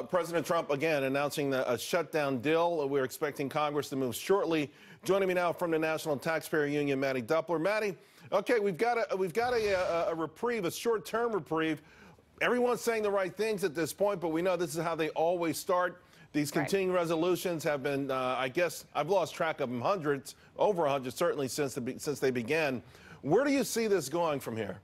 President Trump, again, announcing a shutdown deal. We're expecting Congress to move shortly. Joining me now from the National Taxpayer Union, Mattie Duppler. Mattie, okay, we've got a reprieve, a short-term reprieve. Everyone's saying the right things at this point, but we know this is how they always start. These continuing resolutions have been, I guess, I've lost track of them, hundreds, over 100, certainly since they began. Where do you see this going from here?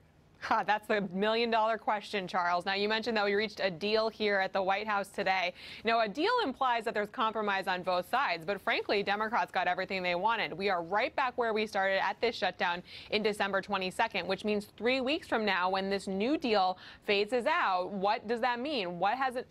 That's the million-dollar question, Charles. Now, you mentioned that we reached a deal here at the White House today. You know, a deal implies that there's compromise on both sides, but frankly, Democrats got everything they wanted. We are right back where we started at this shutdown in December 22nd, which means 3 weeks from now, when this new deal phases out, what does that mean?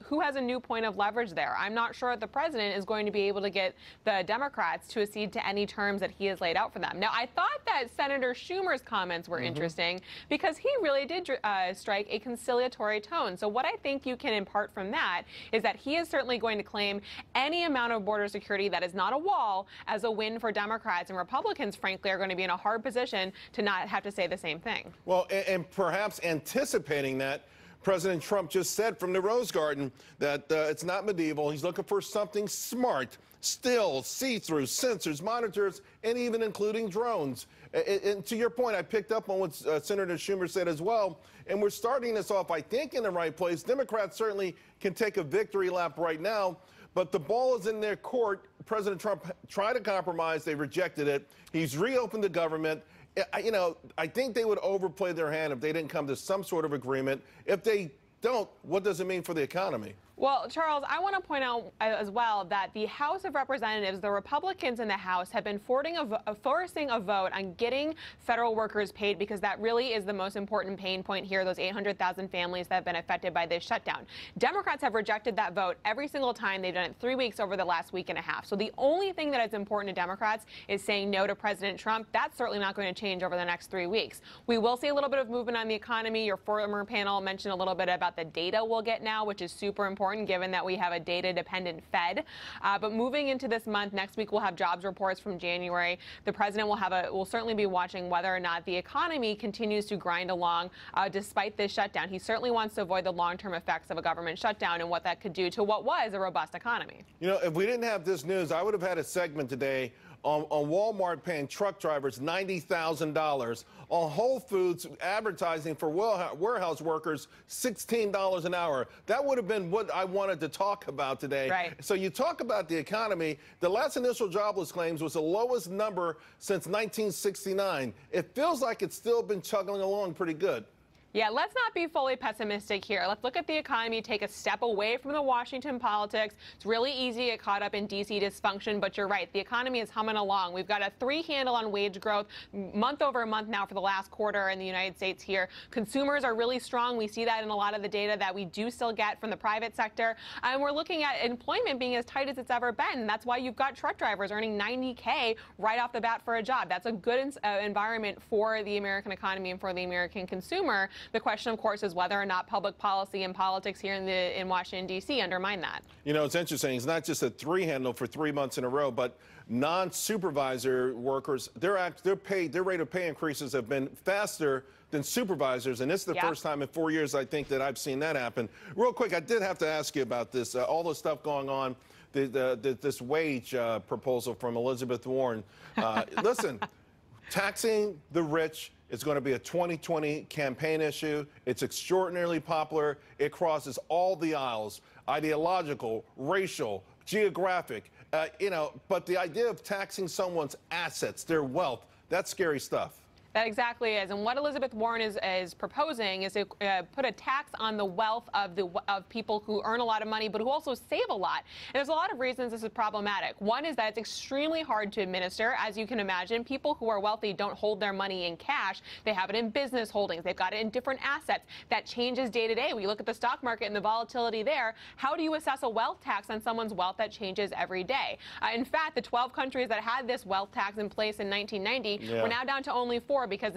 Who has a new point of leverage there? I'm not sure that the president is going to be able to get the Democrats to accede to any terms that he has laid out for them. Now, I thought that Senator Schumer's comments were interesting because he really did strike a conciliatory tone. So what I think you can impart from that is that he is certainly going to claim any amount of border security that is not a wall as a win for Democrats, and Republicans, frankly, are going to be in a hard position to not have to say the same thing. Well, and perhaps anticipating that, President Trump just said from the Rose Garden that it's not medieval. He's looking for something smart, still, see-through, sensors, monitors, and even including drones. And to your point, I picked up on what Senator Schumer said as well, and we're starting this off, I think, in the right place. Democrats certainly can take a victory lap right now, but the ball is in their court. President Trump tried to compromise. They rejected it. He's reopened the government. You know, I think they would overplay their hand if they didn't come to some sort of agreement. If they don't, what does it mean for the economy? Well, Charles, I want to point out as well that the House of Representatives, the Republicans in the House, have been forcing a vote on getting federal workers paid, because that really is the most important pain point here, those 800,000 families that have been affected by this shutdown. Democrats have rejected that vote every single time. They've done it 3 weeks over the last week and a half. So the only thing that is important to Democrats is saying no to President Trump. That's certainly not going to change over the next 3 weeks. We will see a little bit of movement on the economy. Your former panel mentioned a little bit about the data we'll get now, which is super important given that we have a data-dependent Fed. But moving into this month, next week we'll have jobs reports from January. The president will certainly be watching whether or not the economy continues to grind along despite this shutdown. He certainly wants to avoid the long-term effects of a government shutdown and what that could do to what was a robust economy. You know, if we didn't have this news, I would have had a segment today on Walmart paying truck drivers $90,000, on Whole Foods advertising for warehouse workers $16 an hour. That would have been what I wanted to talk about today. Right. So you talk about the economy. The last initial jobless claims was the lowest number since 1969. It feels like it's still been chugging along pretty good. Yeah, let's not be fully pessimistic here. Let's look at the economy, take a step away from the Washington politics. It's really easy to get caught up in D.C. dysfunction, but you're right. The economy is humming along. We've got a 3 handle on wage growth month over month now for the last quarter in the United States here. Consumers are really strong. We see that in a lot of the data that we do still get from the private sector. And we're looking at employment being as tight as it's ever been. That's why you've got truck drivers earning $90K right off the bat for a job. That's a good environment for the American economy and for the American consumer. The question, of course, is whether or not public policy and politics here in Washington, D.C. undermine that. You know, it's interesting. It's not just a 3 handle for 3 months in a row, but non-supervisor workers, their rate of pay increases have been faster than supervisors, and it's the first time in 4 years, I think, that I've seen that happen. Real quick, I did have to ask you about this, all the stuff going on, this wage proposal from Elizabeth Warren. Listen, taxing the rich is going to be a 2020 campaign issue. It's extraordinarily popular. It crosses all the aisles, ideological, racial, geographic, you know, but the idea of taxing someone's assets, their wealth, that's scary stuff. That exactly is. And what Elizabeth Warren is proposing is to put a tax on the wealth of people who earn a lot of money, but who also save a lot. And there's a lot of reasons this is problematic. One is that it's extremely hard to administer. As you can imagine, people who are wealthy don't hold their money in cash. They have it in business holdings. They've got it in different assets. That changes day to day. When you look at the stock market and the volatility there, how do you assess a wealth tax on someone's wealth that changes every day? In fact, the 12 countries that had this wealth tax in place in 1990 we're now down to only 4. before because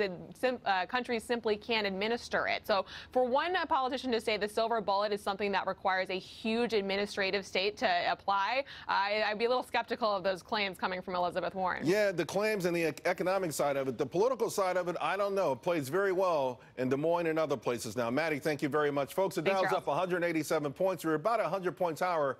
countries simply can't administer it. So for one politician to say the silver bullet is something that requires a huge administrative state to apply, I'd be a little skeptical of those claims coming from Elizabeth Warren. Yeah, the claims and the economic side of it. The political side of it, I don't know. It plays very well in Des Moines and other places now. Mattie, thank you very much. Folks, the Dow's up 187 points. We're about 100 points higher